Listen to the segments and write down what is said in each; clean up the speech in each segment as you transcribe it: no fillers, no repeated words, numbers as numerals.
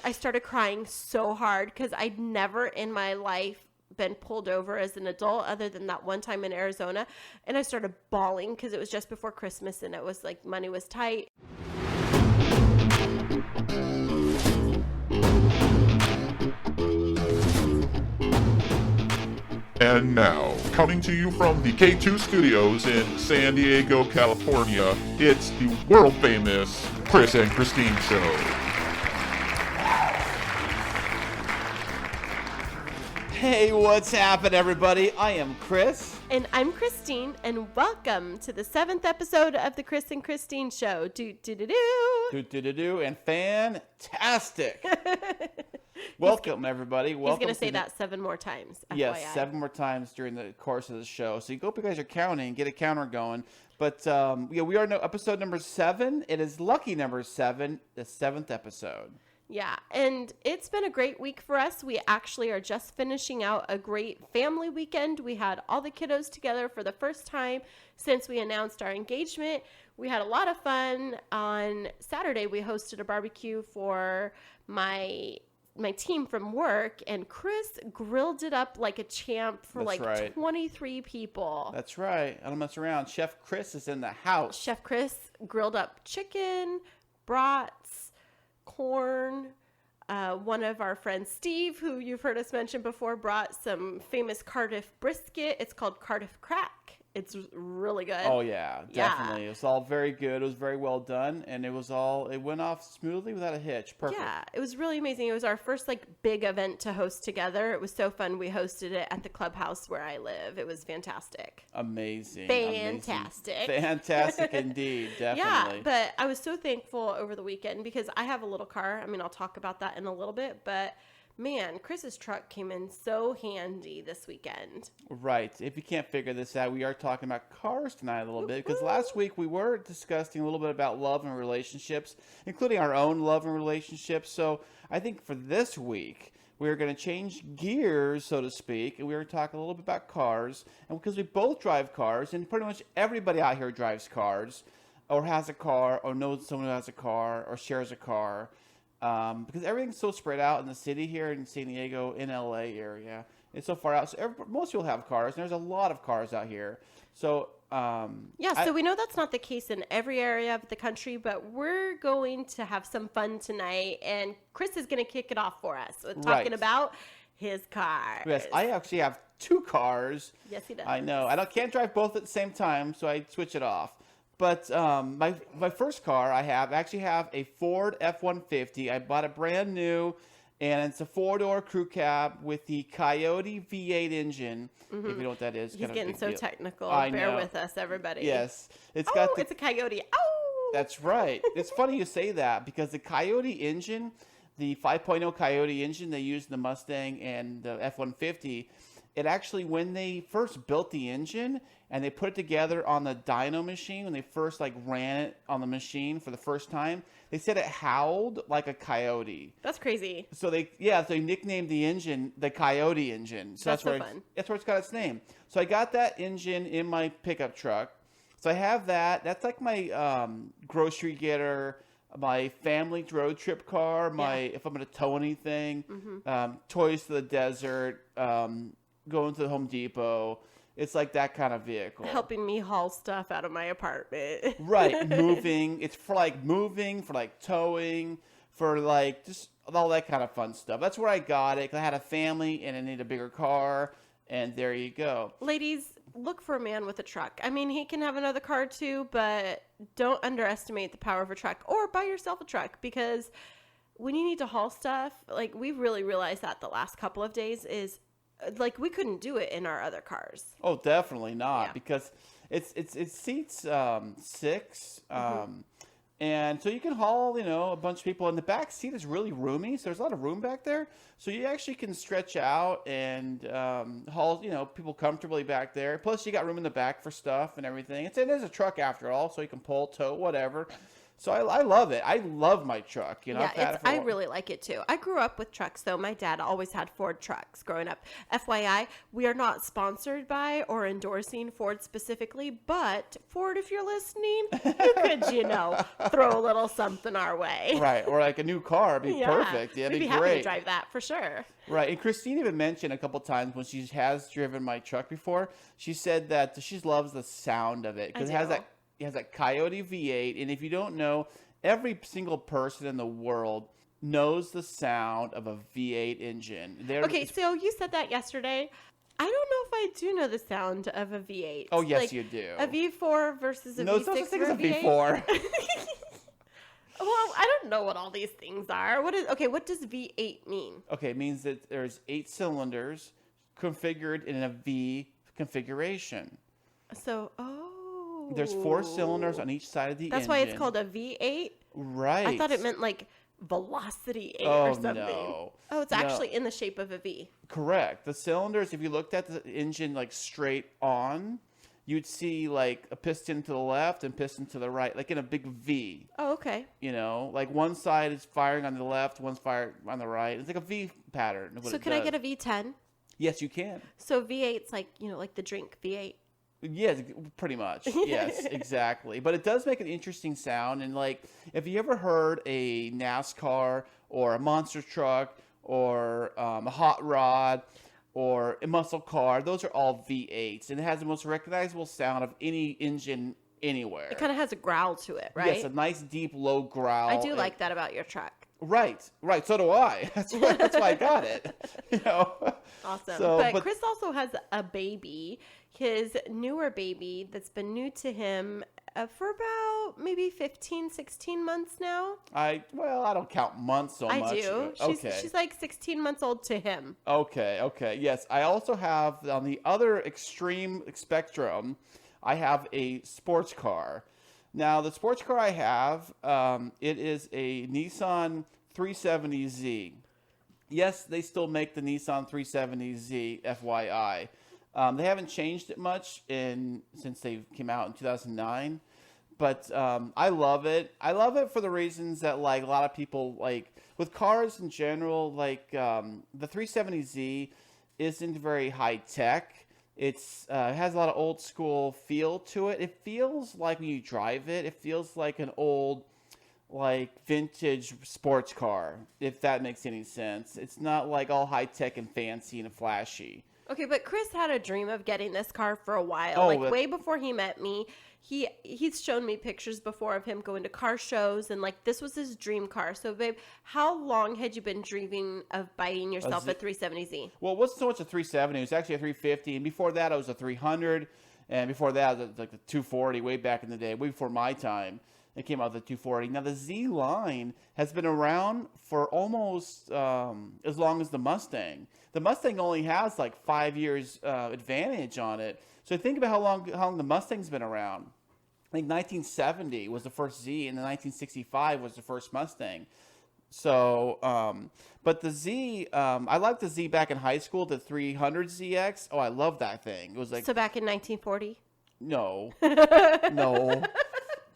I started crying so hard because I'd never in my life been pulled over as an adult other than that one time in Arizona. And I started bawling because it was just before Christmas and it was like money was tight. And now, coming to you from the K2 Studios in San Diego, California, it's the world-famous Chris and Christine Show. Hey, what's happening, everybody? I am Chris. And I'm Christine, and welcome to the 7th episode of the Chris and Christine Show. Do-do-do-do, and fantastic. Welcome, everybody. Welcome. He's going to say that 7 more times. FYI. Yes, 7 more times during the course of the show. So you hope you guys are counting, get a counter going. But we are episode number 7. It is lucky number 7, the 7th episode. Yeah, and it's been a great week for us. We actually are just finishing out a great family weekend. We had all the kiddos together for the first time since we announced our engagement. We had a lot of fun. On Saturday, we hosted a barbecue for my team from work, and Chris grilled it up like a champ for 23 people. That's right. I don't mess around. Chef Chris is in the house. Chef Chris grilled up chicken, brats, corn. One of our friends, Steve, who you've heard us mention before, brought some famous Cardiff brisket. It's called Cardiff Crack. It's really good. Oh, yeah, definitely. Yeah. It was all very good. It was very well done, and it went off smoothly without a hitch. Perfect. Yeah, it was really amazing. It was our first, big event to host together. It was so fun. We hosted it at the clubhouse where I live. It was fantastic. Amazing. Fantastic. Fantastic indeed, definitely. Yeah, but I was so thankful over the weekend because I have a little car. I mean, I'll talk about that in a little bit, but man, Chris's truck came in so handy this weekend. Right. If you can't figure this out, we are talking about cars tonight a little bit because last week we were discussing a little bit about love and relationships, including our own love and relationships. So I think for this week, we're going to change gears, so to speak, and we're going to talk a little bit about cars. And because we both drive cars, and pretty much everybody out here drives cars, or has a car, or knows someone who has a car, or shares a car. Because everything's so spread out in the city here in San Diego, in LA area. It's so far out. So most people have cars, and there's a lot of cars out here. So, so we know that's not the case in every area of the country, but we're going to have some fun tonight, and Chris is going to kick it off for us with talking about his car. Yes, I actually have 2 cars. Yes, he does. I know. I can't drive both at the same time, so I switch it off. But my first car I actually have a Ford F-150. I bought it brand new, and it's a 4-door crew cab with the Coyote V8 engine. Mm-hmm. If you know what that is. He's getting so technical. Bear with us, everybody. Yes. It's a Coyote. Oh! That's right. It's funny you say that because the Coyote engine, the 5.0 Coyote engine they used in the Mustang and the F-150, it actually, when they first built the engine and they put it together on the dyno machine, when they first ran it on the machine for the first time, they said it howled like a coyote. That's crazy. So they nicknamed the engine the Coyote engine. So that's where it's got its name. So I got that engine in my pickup truck. So I have that. That's like my grocery getter, my family road trip car, if I'm going to tow anything, toys to the desert, going to the Home Depot. It's like that kind of vehicle. Helping me haul stuff out of my apartment. Right. Moving. It's for moving, for towing, for just all that kind of fun stuff. That's where I got it. 'Cause I had a family and I need a bigger car. And there you go. Ladies, look for a man with a truck. I mean, he can have another car too, but don't underestimate the power of a truck, or buy yourself a truck, because when you need to haul stuff, we've really realized that the last couple of days is we couldn't do it in our other cars. Oh, definitely not, because it seats 6, and so you can haul a bunch of people. And the back seat is really roomy, so there's a lot of room back there. So you actually can stretch out and haul people comfortably back there. Plus, you got room in the back for stuff and everything. It is a truck after all, so you can pull, tow, whatever. So I love it. I love my truck. You know, Yeah, I've had it for a I while. really like it too. I grew up with trucks, though. My dad always had Ford trucks growing up. FYI, we are not sponsored by or endorsing Ford specifically, but Ford, if you're listening, you could, throw a little something our way. Right, or like a new car would be perfect. Yeah, we'd it'd be be happy great. to drive that for sure. Right, and Christine even mentioned a couple times when she has driven my truck before, she said that she loves the sound of it because it has that Coyote V8, and if you don't know, every single person in the world knows the sound of a V8 engine. Okay, so you said that yesterday. I don't know if I do know the sound of a V8. Oh, yes, you do. A V4 versus a No, V6 it's not such thing or as a a V8? V4. Well, I don't know what all these things are. What does V8 mean? Okay, it means that there's 8 cylinders configured in a V configuration. So, There's 4 cylinders on each side of the engine. That's why it's called a V8? Right. I thought it meant like velocity 8 Oh, or something. no. Oh, it's actually in the shape of a V. Correct. The cylinders, if you looked at the engine like straight on, you'd see like a piston to the left and piston to the right, like in a big V. Oh, okay. You know, like one side is firing on the left, one's firing on the right. It's like a V pattern. So can I get a V10? Yes, you can. So V8's like, like the drink V8. Yes, pretty much. Yes, exactly. But it does make an interesting sound. And like, if you ever heard a NASCAR or a monster truck or a hot rod or a muscle car, those are all V8s. And it has the most recognizable sound of any engine anywhere. It kind of has a growl to it, right? Yes, a nice, deep, low growl. I do like that about your truck. Right. So do I. That's why I got it. Awesome. So, but Chris also has a baby, his newer baby that's been new to him for about maybe 15, 16 months now. I don't count months so much. I do. She's like 16 months old to him. Okay. Yes. I also have, on the other extreme spectrum, I have a sports car. Now, the sports car I have, it is a Nissan 370Z. Yes, they still make the Nissan 370Z, FYI. They haven't changed it much since they came out in 2009. But I love it. I love it for the reasons that, like, a lot of people, like, with cars in general, like, the 370Z isn't very high-tech. It has a lot of old school feel to it. It feels like when you drive it, it feels like an old, like vintage sports car, if that makes any sense. It's not like all high tech and fancy and flashy. Okay, but Chris had a dream of getting this car for a while, way before he met me. He's shown me pictures before of him going to car shows, and like this was his dream car. So, babe, how long had you been dreaming of buying yourself a 370Z? Well, it wasn't so much a 370. It was actually a 350, and before that, it was a 300, and before that, it was like the 240 way back in the day, way before my time. It came out with the 240. Now, the Z line has been around for almost as long as the Mustang. The Mustang only has like 5 years advantage on it. So think about how long the Mustang's been around. I think 1970 was the first Z, and then 1965 was the first Mustang. So, but the Z, I liked the Z back in high school, the 300ZX. Oh, I love that thing. It was like... So back in 1940? No.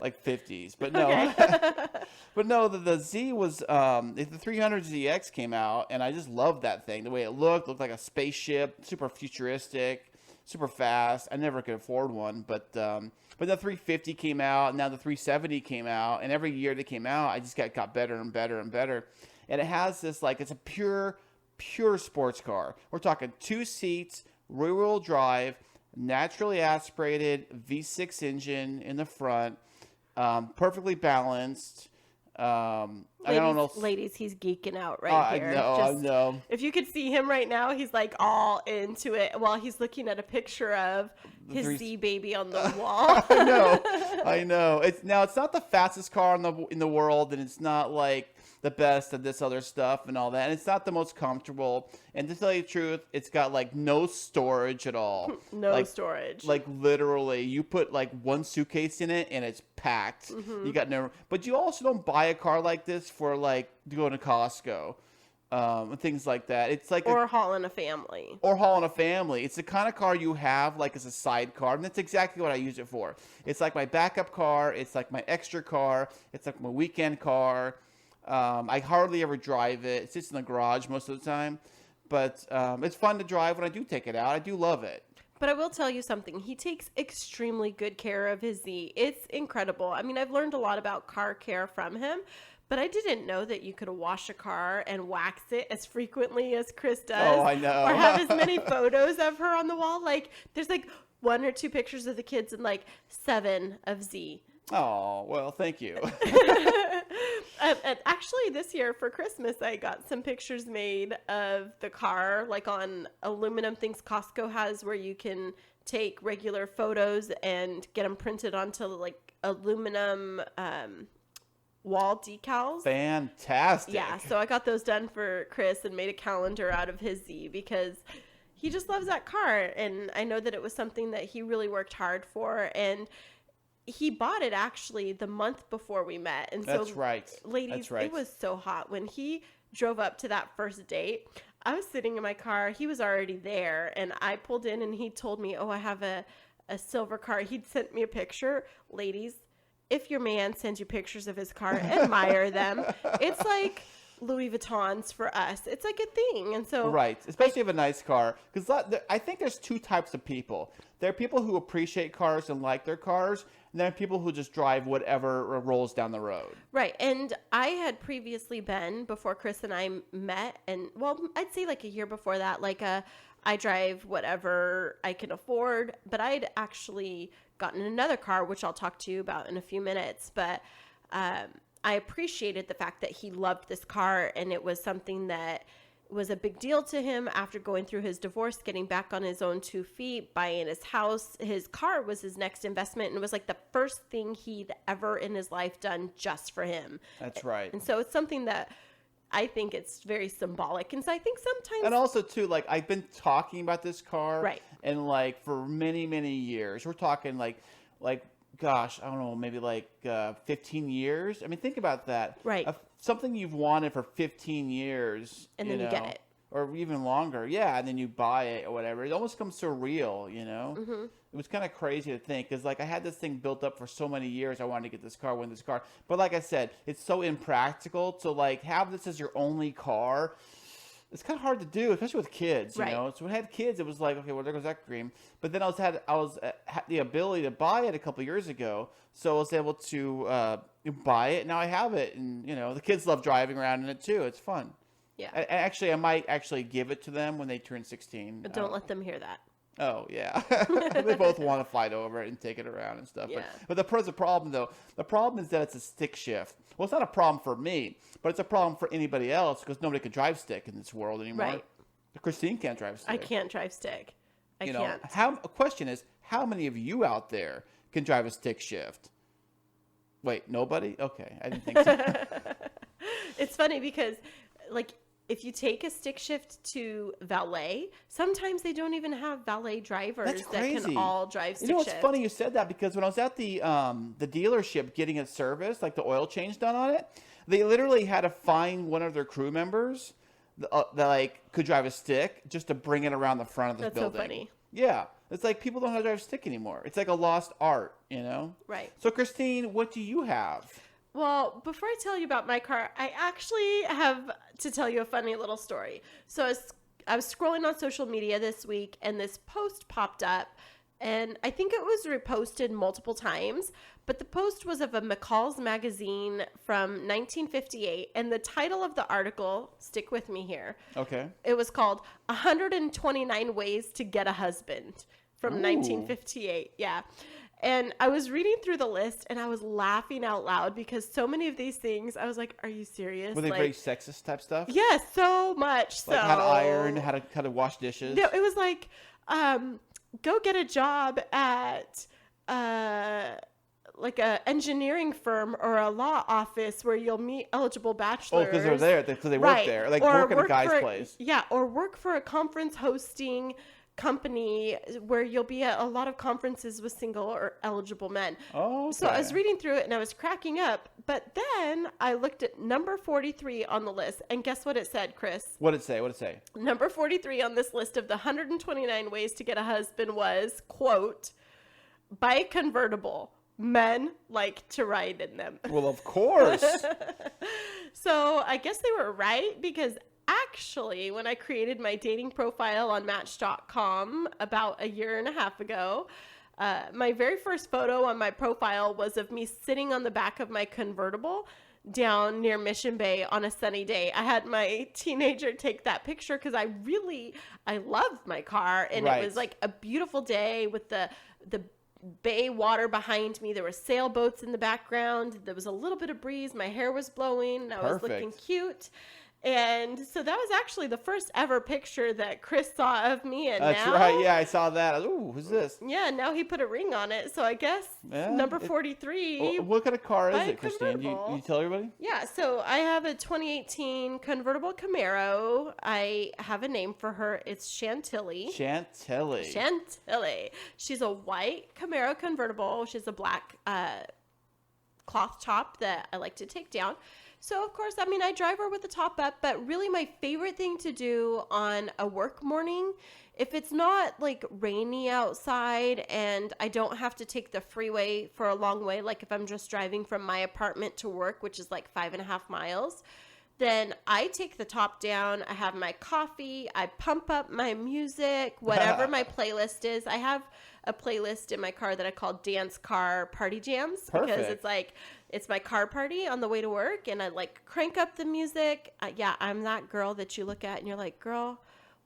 Like 50s, but no. Okay. But no, the Z was, the 300ZX came out, and I just loved that thing. The way it looked like a spaceship, super futuristic, super fast. I never could afford one, but the 350 came out, and now the 370 came out, and every year they came out, I just got better and better and better. And it has this, like, it's a pure sports car. We're talking 2 seats, rear-wheel drive, naturally aspirated V6 engine in the front, perfectly balanced. I don't know. Ladies, he's geeking out right here. I know. If you could see him right now, he's like all into it while he's looking at a picture of his Z baby on the wall. I know. It's not the fastest car in the world, and it's not like the best of this other stuff and all that. And it's not the most comfortable. And to tell you the truth, it's got like no storage at all. No storage. Like literally, you put like one suitcase in it and it's packed. You got no. But you also don't buy a car like this for like going to Costco. things like that. It's like Or hauling a family. or hauling a family. It's the kind of car you have like as a sidecar, and that's exactly what I use it for. It's like my backup car. It's like my extra car. It's like my weekend car. I hardly ever drive it. It sits in the garage most of the time, but it's fun to drive when I do take it out. I do love it. But I will tell you something. He takes extremely good care of his Z. It's incredible. I mean, I've learned a lot about car care from him, but I didn't know that you could wash a car and wax it as frequently as Chris does. Oh, I know. Or have as many photos of her on the wall. Like, there's like 1 or 2 pictures of the kids and like 7 of Z. Oh, well, thank you. And actually, this year for Christmas, I got some pictures made of the car, like on aluminum things Costco has, where you can take regular photos and get them printed onto like aluminum wall decals. Fantastic. Yeah, so I got those done for Chris and made a calendar out of his Z because he just loves that car. And I know that it was something that he really worked hard for. And he bought it actually the month before we met. And That's so, right. ladies, That's right. it was so hot. When he drove up to that first date, I was sitting in my car. He was already there. And I pulled in and he told me, oh, I have a silver car. He'd sent me a picture. Ladies, if your man sends you pictures of his car, admire them. It's like Louis Vuittons for us. It's like a thing. And so Right, especially if you have a nice car. Because I think there's 2 types of people. There are people who appreciate cars and like their cars, and there are people who just drive whatever rolls down the road. Right. And I had previously been, before Chris and I met, and well, I'd say like a year before that, like I drive whatever I can afford, but I'd actually gotten another car, which I'll talk to you about in a few minutes. But I appreciated the fact that he loved this car, and it was something that was a big deal to him after going through his divorce, getting back on his own 2 feet, buying his house. His car was his next investment, and it was like the first thing he'd ever in his life done just for him. That's right. And so it's something that I think it's very symbolic. And so I think sometimes... And also, too, like, I've been talking about this car. Right. And, like, for many, many years. We're talking, like, gosh, I don't know, maybe, like, 15 years. I mean, think about that. Right. Something you've wanted for 15 years. And then you get it. Or even longer. Yeah, and then you buy it or whatever. It almost comes surreal, you know? Mm-hmm. It was kind of crazy to think. Because, like, I had this thing built up for so many years. I wanted to get this car, win this car. But like I said, it's so impractical to, like, have this as your only car. It's kind of hard to do, especially with kids, you know? So when I had kids, it was like, okay, well, there goes that dream. But then I had the ability to buy it a couple years ago. So I was able to buy it. Now I have it. And, you know, the kids love driving around in it, too. It's fun. Yeah. I might actually give it to them when they turn 16. But don't let them hear that. Oh, yeah. They both want to fight over it and take it around and stuff. Yeah. But the problem, though, the problem is that it's a stick shift. Well, it's not a problem for me, but it's a problem for anybody else because nobody can drive stick in this world anymore. Right. Christine can't drive stick. I can't drive stick. I can't. A question is, how many of you out there can drive a stick shift? Wait, nobody? Okay, I didn't think so. It's funny because, like, if you take a stick shift to valet, sometimes they don't even have valet drivers that can all drive stick shift. You know, it's funny you said that because when I was at the dealership getting it serviced, like the oil change done on it, they literally had to find one of their crew members that like could drive a stick just to bring it around the front of the building. That's so funny. Yeah. It's like people don't know how to drive a stick anymore. It's like a lost art, you know? Right. So, Christine, what do you have? Well, before I tell you about my car, I actually have to tell you a funny little story. So I was scrolling on social media this week, and this post popped up, and I think it was reposted multiple times, but the post was of a McCall's magazine from 1958, and the title of the article, stick with me here. Okay. It was called 129 Ways to Get a Husband from 1958. Yeah. And I was reading through the list and I was laughing out loud because so many of these things, I was like, are you serious? Were they very sexist type stuff? Yes, so much. Like how to iron, how to wash dishes? No, it was like, go get a job at like a engineering firm or a law office where you'll meet eligible bachelors. Oh, because they're there, because they work there. Like work in a guy's place. Yeah, or work for a conference hosting company where you'll be at a lot of conferences with single or eligible men. Oh, okay. So I was reading through it and I was cracking up. But then I looked at number 43 on the list. And guess what it said, Chris? What did it say? What did it say? Number 43 on this list of the 129 ways to get a husband was, quote, buy a convertible. Men like to ride in them. Well, of course. So I guess they were right, because actually, when I created my dating profile on Match.com about a year and a half ago, my very first photo on my profile was of me sitting on the back of my convertible down near Mission Bay on a sunny day. I had my teenager take that picture because I loved my car, and Right. it was like a beautiful day with the bay water behind me. There were sailboats in the background. There was a little bit of breeze. My hair was blowing. And I was looking cute. And so that was actually the first ever picture that Chris saw of me. And That's now, right. Yeah, I saw that. I was, ooh, who's this? yeah, now he put a ring on it. So I guess number 43. What kind of car buy is a it, Christine? You convertible. tell everybody? Yeah, so I have a 2018 convertible Camaro. I have a name for her. It's Chantilly. Chantilly. She's a white Camaro convertible. She's a black cloth top that I like to take down. So, of course, I mean, I drive her with the top up, but really my favorite thing to do on a work morning, if it's not like rainy outside and I don't have to take the freeway for a long way, like if I'm just driving from my apartment to work, which is like 5.5 miles, then I take the top down. I have my coffee. I pump up my music, whatever my playlist is. I have a playlist in my car that I call Dance Car Party Jams. Perfect. Because it's like, it's my car party on the way to work, and I like crank up the music. Yeah, I'm that girl that you look at and you're like, girl,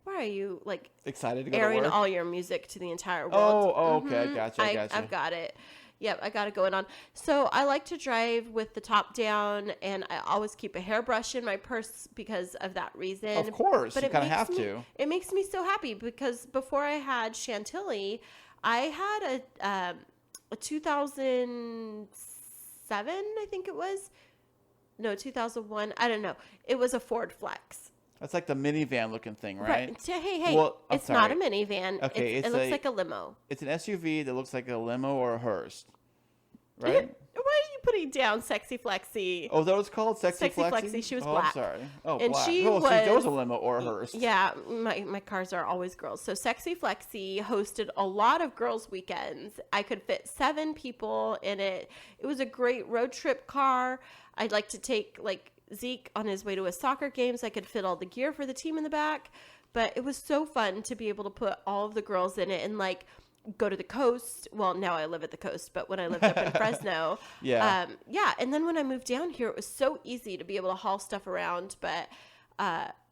why are you like Excited to go airing to work? all your music to the entire world? Oh, okay. I gotcha. I've got it. Yep, I got it going on. So I like to drive with the top down, and I always keep a hairbrush in my purse because of that reason. Of course, But you it kind of makes have me- to. It makes me so happy because before I had Chantilly, I had a 2007, I think it was. No, 2001. I don't know. It was a Ford Flex. That's like the minivan looking thing, right? Hey, Well, I'm it's not a sorry. minivan. Okay, it it's looks a- like a limo. It's an SUV that looks like a limo or a hearse, right? Why are you putting down Sexy Flexi? Oh, is that what it's called? Sexy Sexy Flexi. She was oh, black. I'm sorry. Oh, And black. she oh, so there was was- a limo or a hearse. Yeah, my cars are always girls. So Sexy Flexi hosted a lot of girls' weekends. I could fit 7 people in it. It was a great road trip car. I'd like to take like Zeke on his way to his soccer games. I could fit all the gear for the team in the back. But it was so fun to be able to put all of the girls in it and like go to the coast. Well, now I live at the coast, but when I lived up in Fresno, Yeah. yeah. And then when I moved down here, it was so easy to be able to haul stuff around. But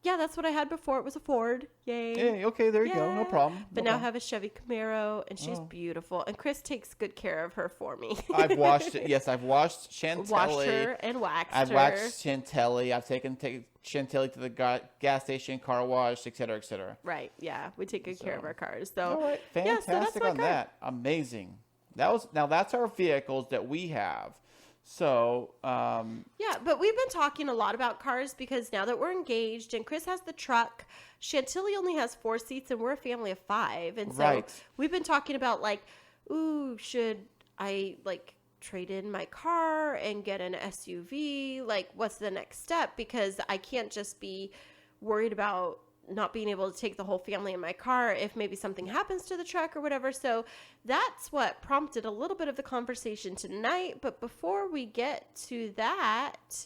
yeah, that's what I had before. It was a Ford. Yay. Hey, okay, there you go. No Yeah. problem. But No now I problem. have a Chevy Camaro, and she's beautiful. And Chris takes good care of her for me. I've washed it. Yes, I've washed Chantilly. Washed her and waxed I've her. waxed Chantilly. I've taken Chantilly to the gas station, car wash, et cetera, et cetera. Right. Yeah. We take good care of So- our cars. So, All right, yeah, fantastic so that's my on car. that. Amazing. That's our vehicles that we have. So, Yeah, but we've been talking a lot about cars because now that we're engaged and Chris has the truck, Chantilly only has 4 seats and we're a family of 5. And so Right. we've been talking about like, ooh, should I like trade in my car and get an SUV? Like, what's the next step? Because I can't just be worried about not being able to take the whole family in my car if maybe something happens to the truck or whatever. So that's what prompted a little bit of the conversation tonight. But before we get to that,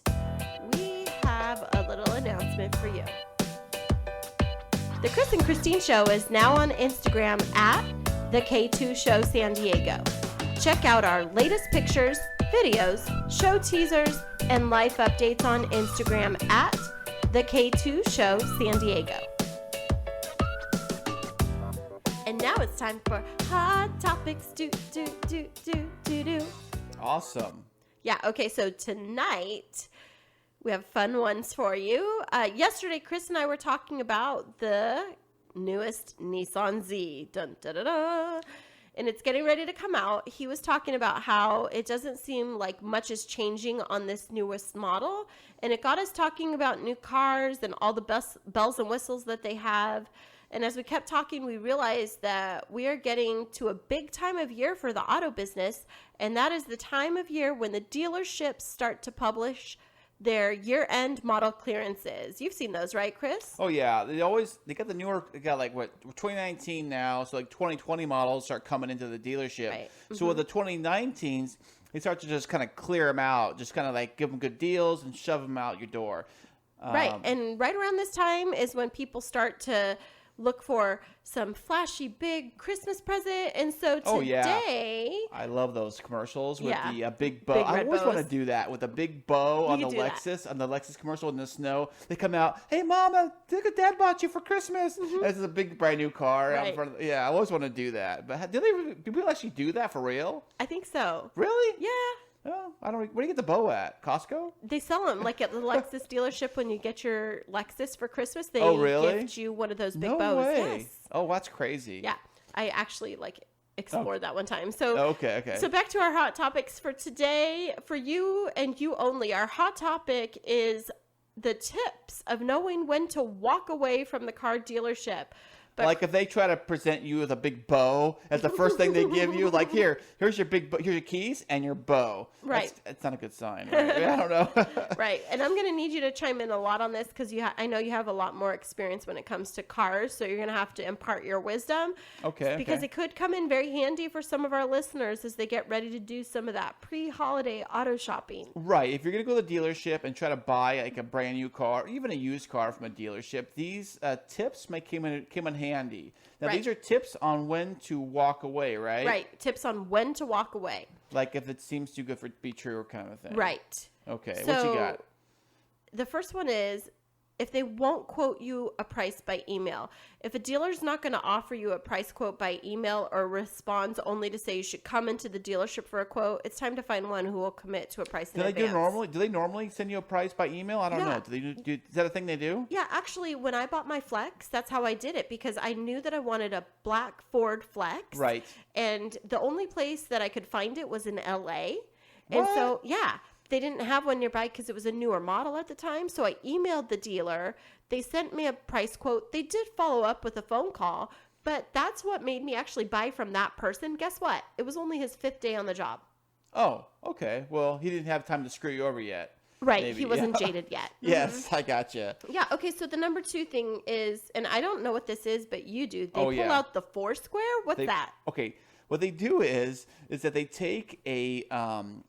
we have a little announcement for you. The Chris and Christine Show is now on Instagram at the K2 Show San Diego. Check out our latest pictures, videos, show teasers, and life updates on Instagram at the K2 Show San Diego. And now it's time for Hot Topics. Do. awesome. Yeah, okay, so tonight we have fun ones for you. Yesterday, Chris and I were talking about the newest Nissan Z. Dun, da, da, da. and it's getting ready to come out. He was talking about how it doesn't seem like much is changing on this newest model. And it got us talking about new cars and all the bells and whistles that they have. And as we kept talking, we realized that we are getting to a big time of year for the auto business. And that is the time of year when the dealerships start to publish their year-end model clearances. You've seen those, right, Chris? Oh yeah, they got the newer, they got like what 2019 now, so like 2020 models start coming into the dealership. Right. So with the 2019s, they start to just kind of clear them out, just kind of like give them good deals and shove them out your door. Right, and right around this time is when people start to look for some flashy big Christmas present. And so today, I love those commercials with the big bow. Big I red always want to bows. do that with a big bow on the Lexus commercial in the snow. They come out, hey Mama, look what Dad bought you for Christmas. This is a big brand new car. Out in front of, I always want to do that. But do people actually do that for real? I think so. Really? Yeah. Oh, I don't. Where do you get the bow at? Costco? They sell them like at the Lexus dealership when you get your Lexus for Christmas. They really? gift you one of those big No bows. way. Yes. Oh, that's crazy. Yeah. I actually explored that one time. So Okay. So back to our hot topics for today. For you and you only, our hot topic is the tips of knowing when to walk away from the car dealership. But like if they try to present you with a big bow as the first thing they give you, like here's your big, here's your keys and your bow. Right. That's not a good sign. Right? I don't know. Right. And I'm going to need you to chime in a lot on this because I know you have a lot more experience when it comes to cars. So you're going to have to impart your wisdom. Okay. Because it could come in very handy for some of our listeners as they get ready to do some of that pre-holiday auto shopping. Right. If you're going to go to the dealership and try to buy like a brand new car, or even a used car from a dealership, these tips may come in handy. Now, these are tips on when to walk away, right? Right. Tips on when to walk away. Like if it seems too good for to be true kind of thing. Right. Okay. So, what you got? The first one is if they won't quote you a price by email. If a dealer's not going to offer you a price quote by email or responds only to say you should come into the dealership for a quote, it's time to find one who will commit to a price in advance. Do they normally send you a price by email? I don't know. Do they do? Is that a thing they do? Yeah, actually, when I bought my Flex, that's how I did it because I knew that I wanted a black Ford Flex. Right. And the only place that I could find it was in LA. And so, they didn't have one nearby because it was a newer model at the time. So I emailed the dealer. They sent me a price quote. They did follow up with a phone call, but that's what made me actually buy from that person. Guess what? It was only his 5th day on the job. Oh, okay. Well, he didn't have time to screw you over yet. Right. Maybe. He wasn't jaded yet. Yes, I gotcha. Yeah. Okay. So the number 2 thing is, and I don't know what this is, but you do. They pull out the Foursquare. What's that? Okay. What they do is that they take a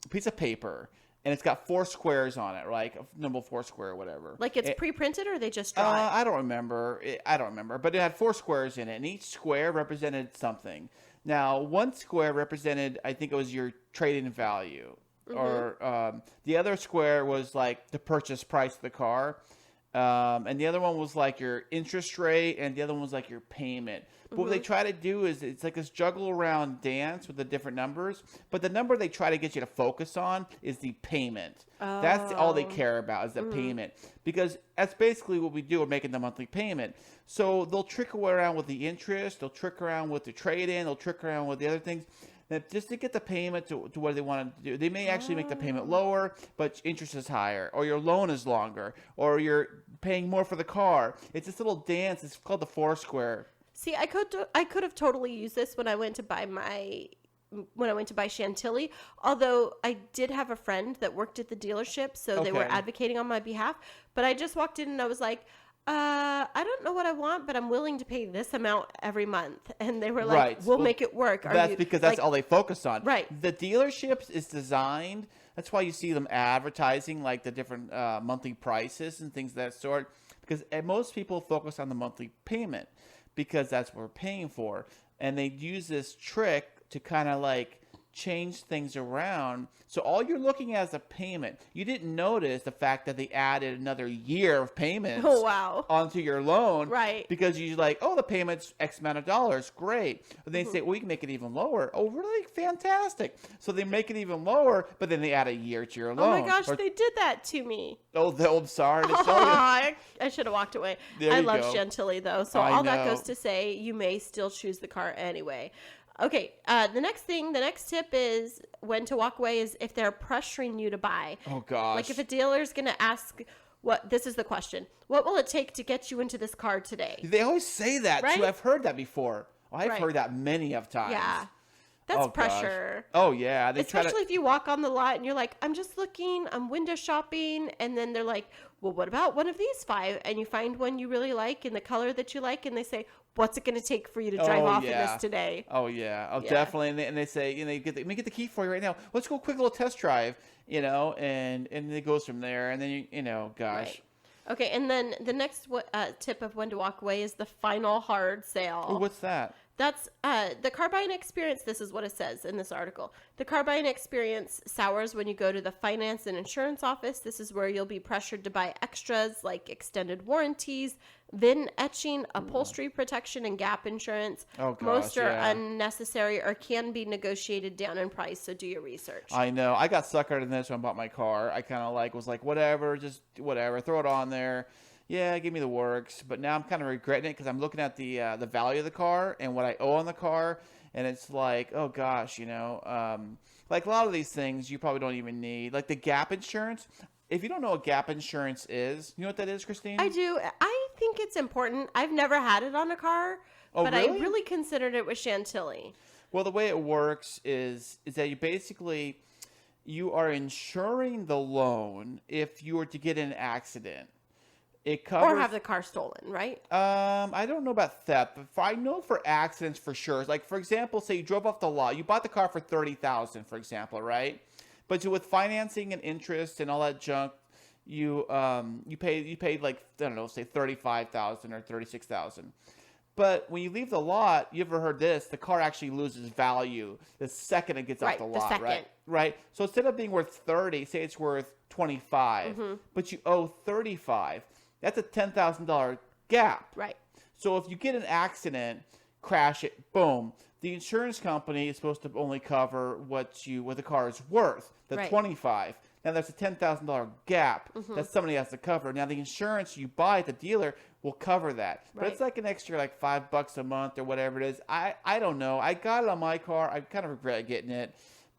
piece of paper and it's got 4 squares on it, like number 4 square or whatever. Like it's pre-printed or they just draw it? I don't remember. But it had 4 squares in it, and each square represented something. Now, one square represented, I think it was your trade-in value. Or the other square was like the purchase price of the car. And the other one was like your interest rate, and the other one was like your payment. But what they try to do is it's like this juggle around dance with the different numbers. But the number they try to get you to focus on is the payment. Oh. That's all they care about is the payment. Because that's basically what we do. We're making the monthly payment. So they'll trick around with the interest. They'll trick around with the trade-in. They'll trick around with the other things. Just to get the payment to what they want to do. They may actually make the payment lower, but interest is higher, or your loan is longer, or you're paying more for the car. It's this little dance. It's called the Foursquare. See, I could have totally used this when I went to buy Chantilly, although I did have a friend that worked at the dealership, so they were advocating on my behalf. But I just walked in and I was like, I don't know what I want, but I'm willing to pay this amount every month. And they were like, we'll make it work. Because that's all they focus on. Right. The dealerships is designed. That's why you see them advertising like the different monthly prices and things of that sort. Because most people focus on the monthly payment because that's what we're paying for. And they use this trick to kind of like change things around. So all you're looking at is a payment. You didn't notice the fact that they added another year of payments onto your loan. Right. Because you're like, oh, the payment's X amount of dollars. Great. But they say, well, we can make it even lower. Oh, really? Fantastic. So they make it even lower, but then they add a year to your loan. Oh my gosh, they did that to me. Oh, I'm sorry to tell you. I should have walked away. I love go. Chantilly though. So all that goes to say you may still choose the car anyway. Okay, the next tip is when to walk away is if they're pressuring you to buy. Oh, gosh. Like if a dealer's going to ask, this is the question, what will it take to get you into this car today? They always say that, Right? too. I've heard that before. I've Right. heard that many of times. Yeah. That's Oh, gosh. pressure. Oh, yeah. They Especially if you walk on the lot and you're like, I'm just looking, I'm window shopping. And then they're like, well, what about one of these 5? And you find one you really like in the color that you like. And they say, what's it going to take for you to drive off in this today? Oh, yeah. Oh, Yeah. definitely. And they say, let me get the key for you right now. Let's go a quick little test drive, and it goes from there. And then, gosh. Right. Okay, and then the next tip of when to walk away is the final hard sale. Ooh, what's that? That's the car buying experience. This is what it says in this article. The car buying experience sours when you go to the finance and insurance office. This is where you'll be pressured to buy extras like extended warranties, VIN etching, upholstery protection, and gap insurance. Oh, gosh, Most are yeah. unnecessary or can be negotiated down in price, so do your research. I know. I got suckered in this when I bought my car. I kind of was like, whatever, just whatever, throw it on there. Yeah, give me the works. But now I'm kind of regretting it because I'm looking at the value of the car and what I owe on the car, and it's like, oh gosh, like a lot of these things you probably don't even need. Like the gap insurance. If you don't know what gap insurance is, you know what that is, Christine? I do. I think it's important. I've never had it on a car, Oh, but really? I really considered it with Chantilly. Well, the way it works is that you are insuring the loan if you were to get in an accident. It covers, Or have the car stolen, right? I don't know about theft, but I know for accidents for sure. Like for example, say you drove off the lot, you bought the car for $30,000, for example, right? But with financing and interest and all that junk, you paid like, I don't know, say $35,000 or $36,000. But when you leave the lot, you ever heard this? The car actually loses value the second it gets off Right, the the lot, second. right? Right. So instead of being worth 30, say it's worth 25, but you owe 35. That's a $10,000 gap. Right. So if you get an accident, crash it, boom, the insurance company is supposed to only cover what the car is worth, the Right. 25. Now there's a $10,000 gap that somebody has to cover. Now the insurance you buy at the dealer will cover that, but it's Right. like an extra like $5 a month or whatever it is. I don't know. I got it on my car. I kind of regret getting it,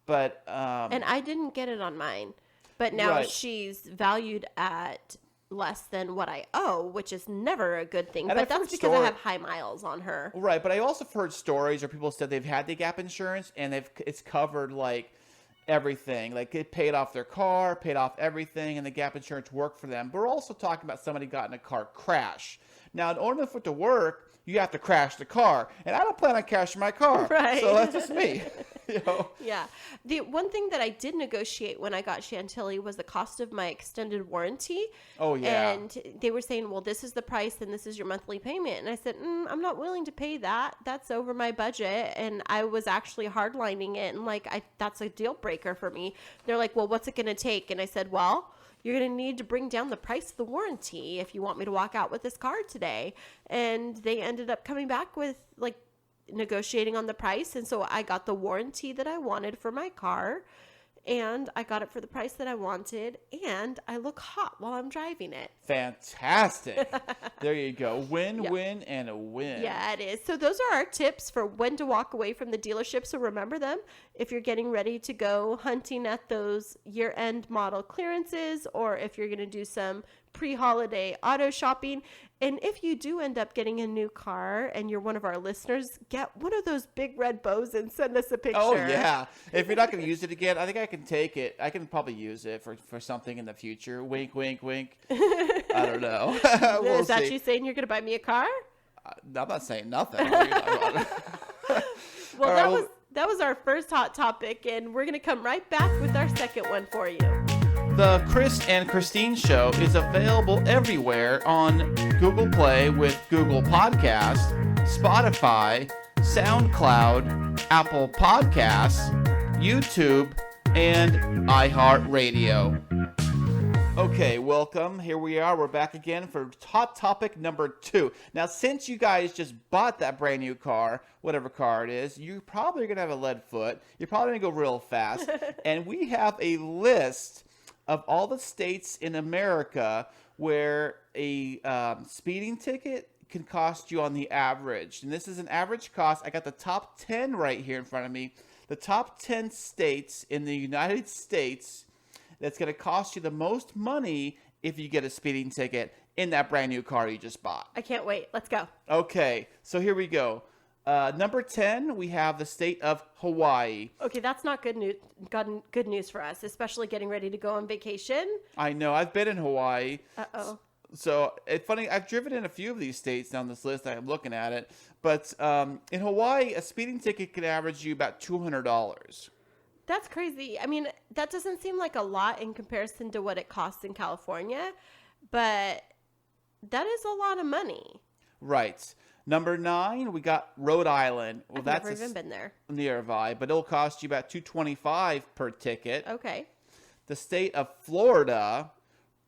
but And I didn't get it on mine, but now Right. she's valued at less than what I owe, which is never a good thing. And But I've that's heard because I story- have high miles on her. Right, but I also heard stories where people said they've had the gap insurance and it's covered like everything. Like it paid off their car, paid off everything, and the gap insurance worked for them. But we're also talking about somebody got in a car crash. Now, in order for it to work, you have to crash the car, and I don't plan on crashing my car. Right. So that's just me. Yeah. The one thing that I did negotiate when I got Chantilly was the cost of my extended warranty. Oh, yeah. And they were saying, well, this is the price and this is your monthly payment. And I said, I'm not willing to pay that. That's over my budget. And I was actually hardlining it. And that's a deal breaker for me. They're like, well, what's it going to take? And I said, well, you're going to need to bring down the price of the warranty if you want me to walk out with this car today. And they ended up coming back with negotiating on the price. And so I got the warranty that I wanted for my car, and I got it for the price that I wanted, and I look hot while I'm driving it. Fantastic. There you go. Win, Yep. win, and a win. Yeah, it is. So those are our tips for when to walk away from the dealership. So remember them if you're getting ready to go hunting at those year-end model clearances, or if you're going to do some pre-holiday auto shopping. And if you do end up getting a new car and you're one of our listeners, get one of those big red bows and send us a picture. Oh, yeah. If you're not going to use it again, I think I can take it. I can probably use it for something in the future. Wink, wink, wink. I don't know. We'll Is that see. you saying you're going to buy me a car? I'm not saying nothing. What are you talking about? Well, All right, that was our first hot topic, and we're going to come right back with our second one for you. The Chris and Christine Show is available everywhere on Google Play with Google Podcasts, Spotify, SoundCloud, Apple Podcasts, YouTube, and iHeartRadio. Okay, welcome. Here we are. We're back again for hot topic number 2. Now, since you guys just bought that brand new car, whatever car it is, you're probably going to have a lead foot. You're probably going to go real fast. And we have a list of all the states in America where a speeding ticket can cost you on the average. And this is an average cost. I got the top 10 right here in front of me. The top 10 states in the United States that's going to cost you the most money if you get a speeding ticket in that brand new car you just bought. I can't wait. Let's go. Okay, so here we go. Number 10, we have the state of Hawaii. Okay, that's not good news. Good news for us, especially getting ready to go on vacation. I know. I've been in Hawaii. Uh-oh. So it's funny. I've driven in a few of these states down this list. I'm looking at it. But in Hawaii, a speeding ticket can average you about $200. That's crazy. I mean, that doesn't seem like a lot in comparison to what it costs in California, but that is a lot of money. Right. Number 9, we got Rhode Island. Well, I've that's never even been there. Nearby, but it'll cost you about $225 per ticket. Okay. The state of Florida,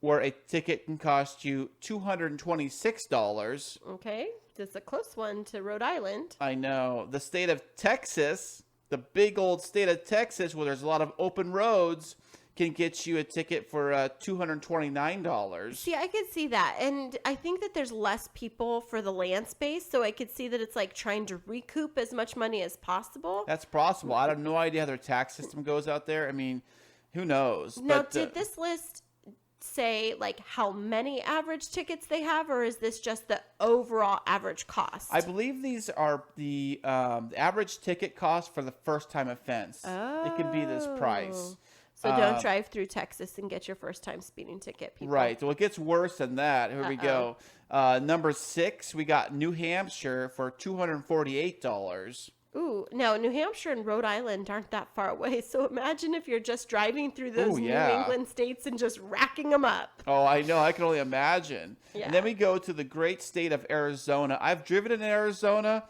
where a ticket can cost you $226. Okay. That's a close one to Rhode Island. I know. The state of Texas, the big old state of Texas, where there's a lot of open roads, can get you a ticket for $229. See, I could see that. And I think that there's less people for the land space, so I could see that it's like trying to recoup as much money as possible. That's possible. I have no idea how their tax system goes out there. I mean, who knows? Now, But, did this list say like how many average tickets they have, or is this just the overall average cost? I believe these are the average ticket cost for the first time offense. It could be this price. So don't drive through Texas and get your first time speeding ticket, people. Right. Well, it gets worse than that. Here we go. Number 6, we got New Hampshire for $248. Ooh, now New Hampshire and Rhode Island aren't that far away. So imagine if you're just driving through those New England states and just racking them up. Oh, I know. I can only imagine. Yeah. And then we go to the great state of Arizona. I've driven in Arizona,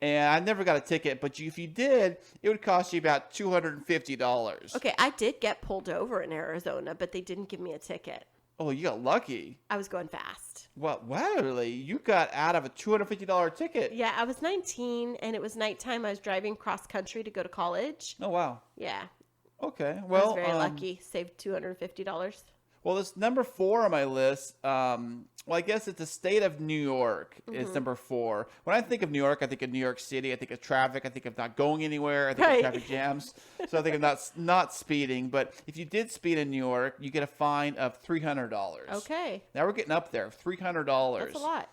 and I never got a ticket. But if you did, it would cost you about $250. Okay, I did get pulled over in Arizona, but they didn't give me a ticket. Oh, you got lucky. I was going fast. Well, really? You got out of a $250 ticket. Yeah, I was 19, and it was nighttime. I was driving cross country to go to college. Oh, wow. Yeah. Okay. I Well, was very lucky. Saved $250. Well, this number 4 on my list, well, I guess it's the state of New York is number 4. When I think of New York, I think of New York City. I think of traffic. I think of not going anywhere. I think of traffic jams. So I think of not speeding. But if you did speed in New York, you get a fine of $300. Okay. Now we're getting up there, $300. That's a lot.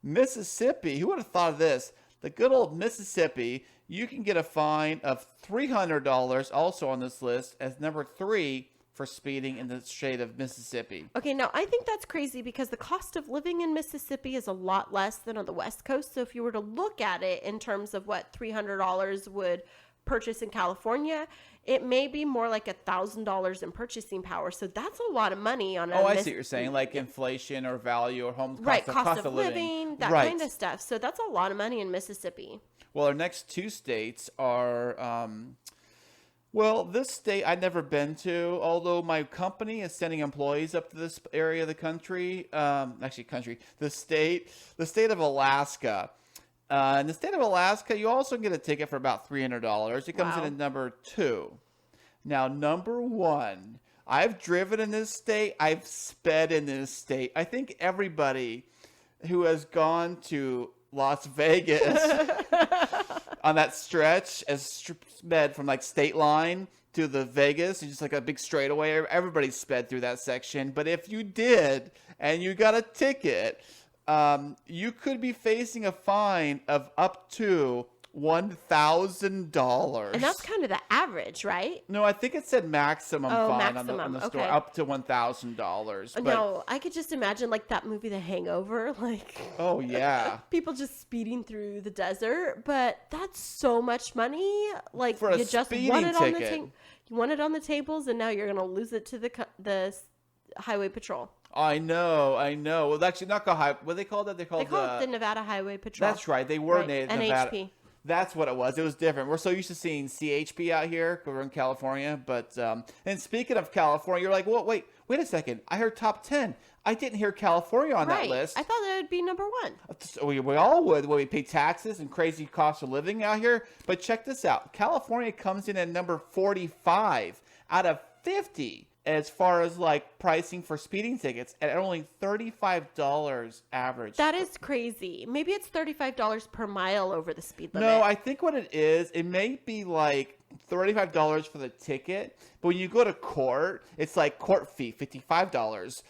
Mississippi, who would have thought of this? The good old Mississippi, you can get a fine of $300 also on this list as number 3 for speeding in the state of Mississippi. Okay, now I think that's crazy because the cost of living in Mississippi is a lot less than on the West Coast. So if you were to look at it in terms of what $300 would purchase in California, it may be more like $1,000 in purchasing power. So that's a lot of money on a I see what you're saying, like inflation or value or home cost, cost of living, that kind of stuff. So that's a lot of money in Mississippi. Well, our next 2 states are well, this state I've never been to, although my company is sending employees up to this area of the country. The state of Alaska. In the state of Alaska, you also get a ticket for about $300. It comes in at number 2. Now, number 1, I've driven in this state. I've sped in this state. I think everybody who has gone to Las Vegas on that stretch as sped from like state line to the Vegas, it's just like a big straightaway. Everybody sped through that section. But if you did and you got a ticket, you could be facing a fine of up to $1,000. And that's kind of the average, right? No, I think it said maximum fine maximum. on the store, Okay. up to $1,000. But, No, I could just imagine like that movie The Hangover, like oh, yeah. people just speeding through the desert, but that's so much money. Like For a you just speeding won it on the ticket. you won it on the tables, and now you're gonna lose it to the highway patrol. I know. Well, actually, not called high. What they called that? They They called call it the Nevada Highway Patrol. That's right. They were Right. Nevada. NHP. That's what it was. It was different. We're so used to seeing CHP out here because we're in California. But and speaking of California, you're like, well, wait a second. I heard top 10. I didn't hear California on that list. I thought that would be number 1. We all would when we pay taxes and crazy cost of living out here. But check this out. California comes in at number 45 out of 50 as far as like pricing for speeding tickets at only $35 average. That is crazy. Maybe it's $35 per mile over the speed limit. No, I think what it is, it may be like $35 for the ticket, but when you go to court, it's like court fee, $55,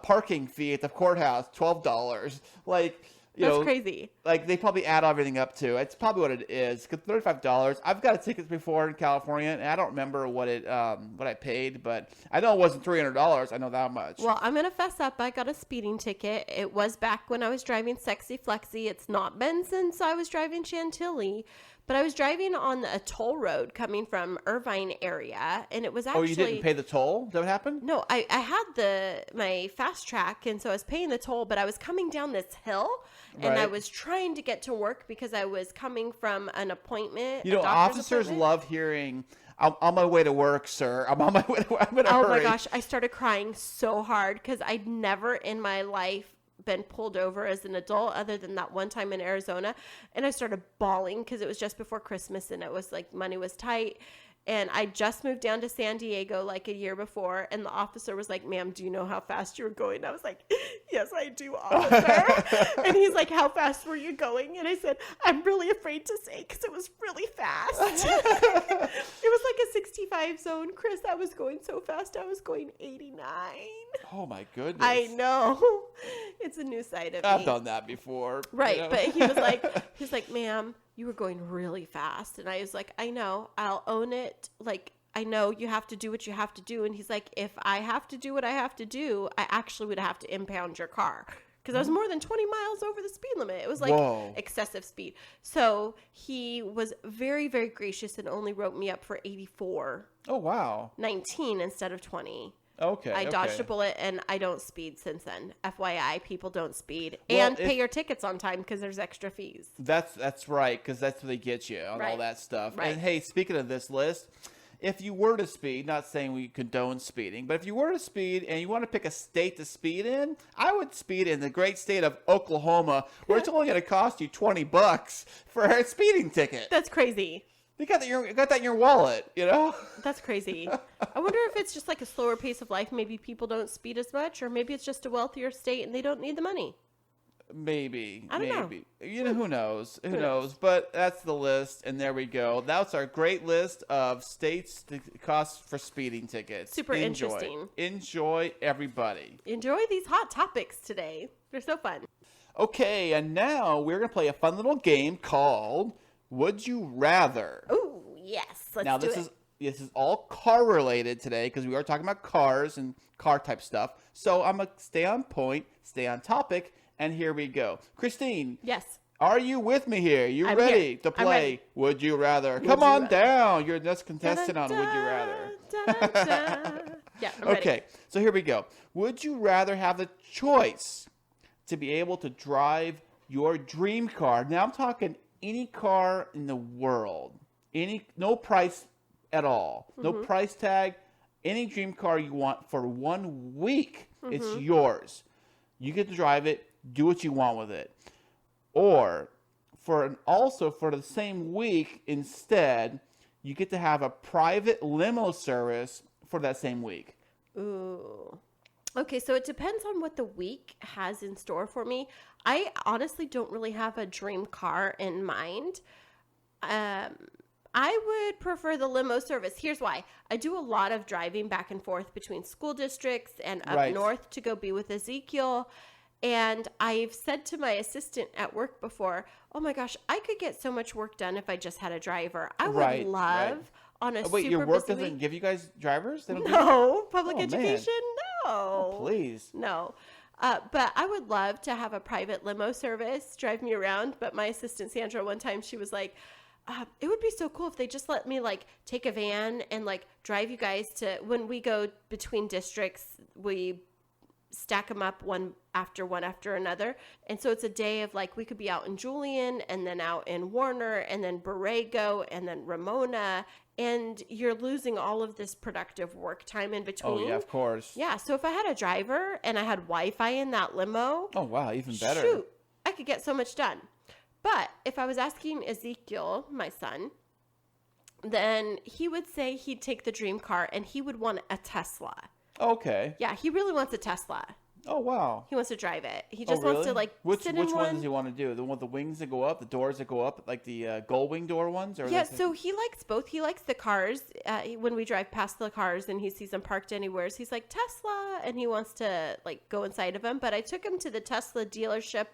parking fee at the courthouse, $12. Like, That's crazy. Like they probably add everything up to. It's probably what it is. Cause $35. I've got tickets before in California, and I don't remember what I paid, but I know it wasn't $300. I know that much. Well, I'm gonna fess up. I got a speeding ticket. It was back when I was driving Sexy Flexi. It's not been since I was driving Chantilly, but I was driving on a toll road coming from Irvine area, and it was actually. Oh, you didn't pay the toll? Is that what happened? No, I had my fast track, and so I was paying the toll, but I was coming down this hill, and I Right. was trying to get to work because I was coming from an appointment. You know, a doctor's officers appointment. love hearing, I'm on my way to work, sir. I'm on my way to work. I'm in a Oh hurry. my gosh, I started crying so hard because I'd never in my life been pulled over as an adult other than that one time in Arizona. And I started bawling because it was just before Christmas and it was like money was tight. And I just moved down to San Diego like a year before. And the officer was like, ma'am, do you know how fast you were going? And I was like, yes, I do, officer. And he's like, how fast were you going? And I said, I'm really afraid to say because it was really fast. It was like a 65 zone. Chris, I was going so fast. I was going 89. Oh my goodness. I know. It's a new side of I've me. done that before. Right. you know? But he's like, ma'am, you were going really fast. And I was like, I know, I'll own it. Like, I know you have to do what you have to do. And he's like, if I have to do what I have to do, I actually would have to impound your car. Because I was more than 20 miles over the speed limit. It was like Whoa. excessive speed. So he was very, very gracious and only wrote me up for 84, Oh, wow. 19 instead of 20. Okay. I dodged a bullet and I don't speed since then. FYI, people don't speed and pay your tickets on time because there's extra fees. That's right, because that's what they get you on all Right. that stuff. Right. And hey, speaking of this list, if you were to speed, not saying we condone speeding, but if you were to speed and you want to pick a state to speed in, I would speed in the great state of Oklahoma, where it's only going to cost you $20 for a speeding ticket. That's crazy. You got that in your wallet, you know? That's crazy. I wonder if it's just like a slower pace of life. Maybe people don't speed as much, or maybe it's just a wealthier state and they don't need the money. Maybe. I don't know. You know, who knows? Who knows? But that's the list, and there we go. That's our great list of states that cost for speeding tickets. Super interesting. Enjoy, everybody. Enjoy these hot topics today. They're so fun. Okay, and now we're going to play a fun little game called Would You Rather? Ooh, yes. Let's Now, do this it. is all car related today because we are talking about cars and car type stuff. So I'm going to stay on point, stay on topic, and here we go. Christine, Yes. are you with me here? You I'm ready here. to I'm play ready. Would You Rather? Would Come you on rather. down. You're the next contestant on Would You Rather. Yeah, I'm ready. Okay, so here we go. Would you rather have the choice to be able to drive your dream car? Now I'm talking any car in the world. No price at all. No Mm-hmm. price tag. Any dream car you want for 1 week, it's Mm-hmm. yours. You get to drive it, do what you want with it. Or also for the same week instead, you get to have a private limo service for that same week. Ooh. Okay, so it depends on what the week has in store for me. I honestly don't really have a dream car in mind. I would prefer the limo service. Here's why. I do a lot of driving back and forth between school districts and up Right. north to go be with Ezekiel. And I've said to my assistant at work before, oh my gosh, I could get so much work done if I just had a driver. I would Right, love right. on a Wait, super your work busy doesn't week. give you guys drivers? They don't give No, public Oh, man. education, no. Oh, please. No. But I would love to have a private limo service drive me around. But my assistant, Sandra, one time she was like, it would be so cool if they just let me like take a van and like drive you guys to, when we go between districts, we stack them up one after another. And so it's a day of like, we could be out in Julian and then out in Warner and then Borrego and then Ramona. And you're losing all of this productive work time in between. Oh, yeah, of course. Yeah, so if I had a driver and I had Wi-Fi in that limo, Oh, wow, even better. shoot, I could get so much done. But if I was asking Ezekiel, my son, then he would say he'd take the dream car and he would want a Tesla. Okay. Yeah, he really wants a Tesla. Oh, wow. He wants to drive it. He Oh, just wants to really? like Which sit one in one. does he want to do? The one with the wings that go up, the doors that go up, like the gull wing door ones? Or Yeah, so he likes both. He likes the cars. When we drive past the cars and he sees them parked anywhere, so he's like, Tesla, and he wants to like go inside of them. But I took him to the Tesla dealership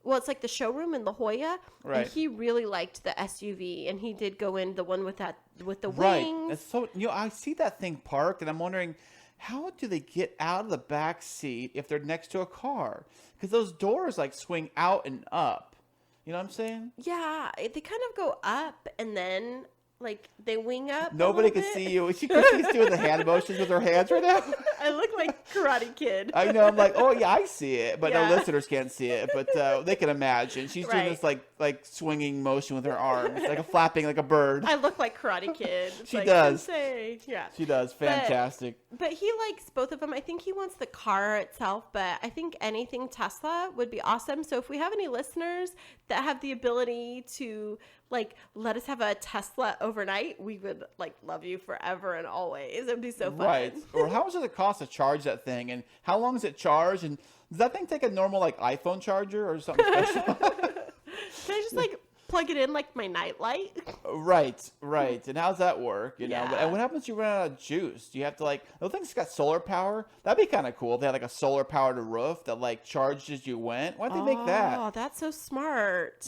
it's like the showroom in La Jolla. Right. And he really liked the SUV, and he did go in the one with the Right. wings. It's so, I see that thing parked, and I'm wondering, how do they get out of the back seat if they're next to a car? Because those doors like swing out and up. You know what I'm saying? Yeah, they kind of go up and then like they wing up. Nobody can see you. Christy's doing the hand motions with her hands right now. I look like Karate Kid. I know. I'm like, oh yeah, I see it, but Yeah. no listeners can't see it. But they can imagine. She's doing Right. this like swinging motion with her arms, like a flapping like a bird. I look like Karate Kid. It's She like, does. Sensei. Yeah. She does. Fantastic. But he likes both of them. I think he wants the car itself, but I think anything Tesla would be awesome. So if we have any listeners that have the ability to like let us have a Tesla overnight, we would like love you forever and always. It'd be so fun. Right. Or how much does it cost to charge that thing, and how long does it charge? And does that thing take a normal like iPhone charger or something special? Can I just like plug it in like my nightlight? Right. And how's that work? You know. Yeah. And what happens if you run out of juice? Do you have to like? The thing's got solar power. That'd be kind of cool. If they had like a solar powered roof that like charged as you went. Why'd they make that? Oh, that's so smart.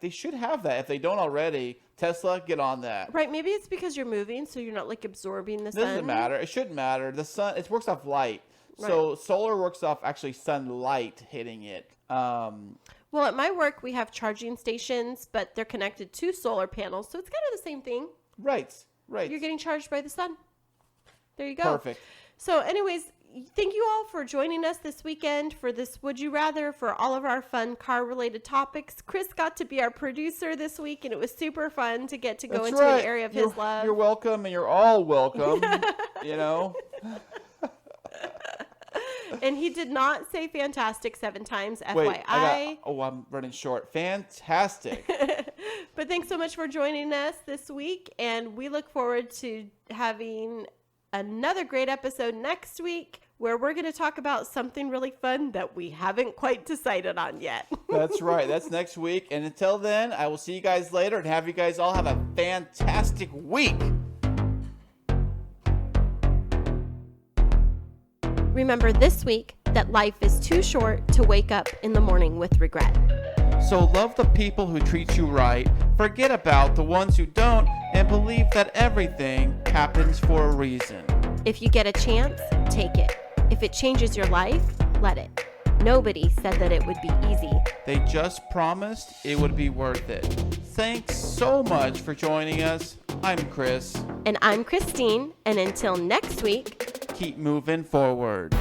They should have that. If they don't already, Tesla, get on that. Right, maybe it's because you're moving, so you're not like absorbing the sun. Doesn't matter. It shouldn't matter. The sun, it works off light. So solar works off actually sunlight hitting it. Well, at my work, we have charging stations, but they're connected to solar panels, so it's kind of the same thing. Right. You're getting charged by the sun. There you go. Perfect. So anyways, thank you all for joining us this weekend for this Would You Rather, for all of our fun car-related topics. Chris got to be our producer this week, and it was super fun to get to go That's into right. an area of his love. You're welcome, and you're all welcome. You know. And he did not say fantastic 7 times, Wait, FYI. I'm running short. Fantastic. But thanks so much for joining us this week, and we look forward to having another great episode next week where we're going to talk about something really fun that we haven't quite decided on yet. That's right. That's next week. And until then, I will see you guys later and have you guys all have a fantastic week. Remember this week that life is too short to wake up in the morning with regret. So love the people who treat you right, forget about the ones who don't, and believe that everything happens for a reason. If you get a chance, take it. If it changes your life, let it. Nobody said that it would be easy. They just promised it would be worth it. Thanks so much for joining us. I'm Chris. And I'm Christine, and until next week, Keep moving forward.